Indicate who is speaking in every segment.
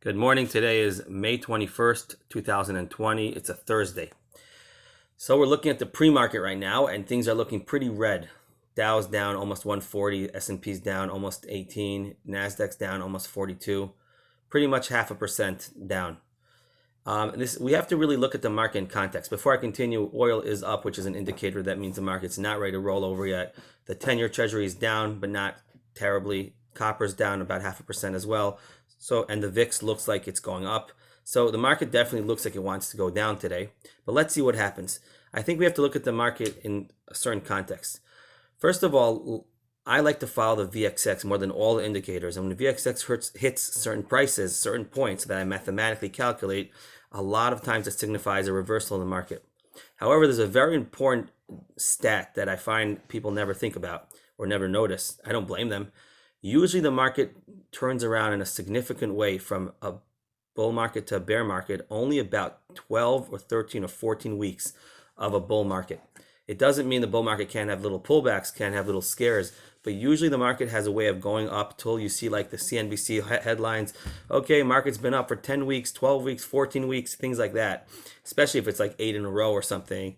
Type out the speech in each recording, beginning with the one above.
Speaker 1: Good morning. Today is May 21st, 2020. It's a Thursday. So we're looking at the pre-market right now and things are looking pretty red. Dow's down almost 140, S&P's down almost 18, Nasdaq's down almost 42, pretty much 0.5% down. We have to really look at the market in context. Before I continue, oil is up, which is an indicator that means the market's not ready to roll over yet. The 10-year treasury is down, but not terribly. Copper's down about 0.5% as well. And the VIX looks like it's going up. So the market definitely looks like it wants to go down today. But let's see what happens. I think we have to look at the market in a certain context. First of all, I like to follow the VXX more than all the indicators. And when the VXX hits certain prices, certain points that I mathematically calculate, a lot of times it signifies a reversal in the market. However, there's a very important stat that I find people never think about or never notice. I don't blame them. Usually the market turns around in a significant way from a bull market to a bear market only about 12 or 13 or 14 weeks of a bull market. It doesn't mean the bull market can't have little pullbacks, can't have little scares, but usually the market has a way of going up till you see like the CNBC headlines. Okay, market's been up for 10 weeks, 12 weeks, 14 weeks, things like that, especially if it's like 8 in a row or something.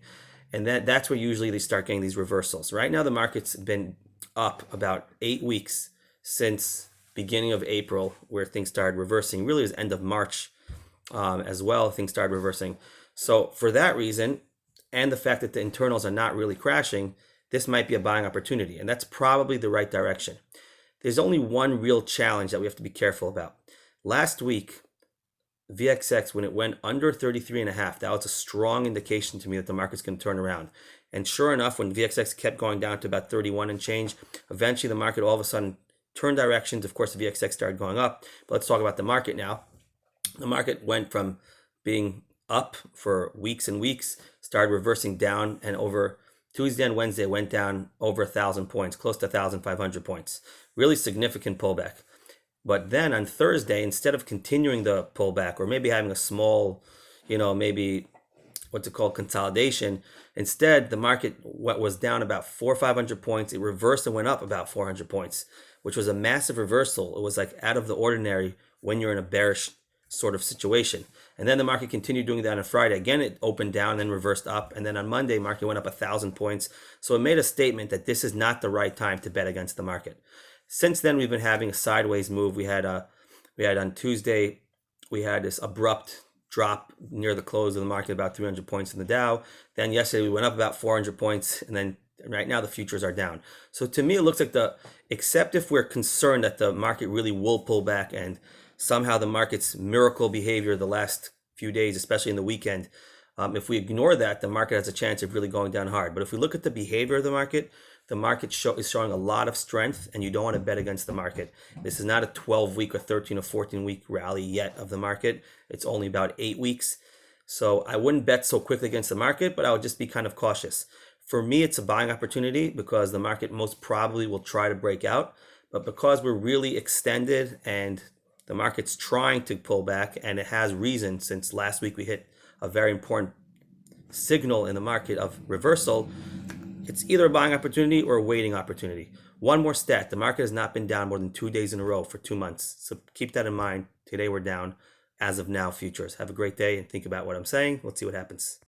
Speaker 1: And that's where usually they start getting these reversals. Right now the market's been up about 8 weeks since beginning of April, where things started reversing. Really, it was end of March as well, things started reversing. So for that reason, and the fact that the internals are not really crashing, this might be a buying opportunity, and that's probably the right direction. There's only one real challenge that we have to be careful about. Last week, VXX, when it went under 33.5, that was a strong indication to me that the market's going to turn around. And sure enough, when VXX kept going down to about 31 and change, eventually the market all of a sudden turned directions. Of course, the VXX started going up. But let's talk about the market now. The market went from being up for weeks and weeks, started reversing down, and over Tuesday and Wednesday went down over 1,000 points, close to 1,500 points. Really significant pullback. But then on Thursday, instead of continuing the pullback or maybe having a small, maybe what's it called, consolidation, instead the market was down about 400 or 500 points. It reversed and went up about 400 points, which was a massive reversal. It was like out of the ordinary when you're in a bearish sort of situation. And then the market continued doing that on Friday. Again, it opened down, then reversed up. And then on Monday, market went up 1,000 points. So it made a statement that this is not the right time to bet against the market. Since then, we've been having a sideways move. We had on Tuesday, we had this abrupt drop near the close of the market, about 300 points in the Dow. Then yesterday, we went up about 400 points. And then right now, the futures are down. So to me, it looks like except if we're concerned that the market really will pull back and somehow the market's miracle behavior the last few days, especially in the weekend, if we ignore that, the market has a chance of really going down hard. But if we look at the behavior of the market is showing a lot of strength, and you don't want to bet against the market. This is not a 12-week or 13 or 14-week rally yet of the market. It's only about 8 weeks. So I wouldn't bet so quickly against the market, but I would just be kind of cautious. For me, it's a buying opportunity because the market most probably will try to break out. But because we're really extended and the market's trying to pull back, and it has reason since last week we hit a very important signal in the market of reversal, it's either a buying opportunity or a waiting opportunity. One more stat, the market has not been down more than 2 days in a row for 2 months. So keep that in mind. Today we're down as of now futures. Have a great day and think about what I'm saying. Let's see what happens.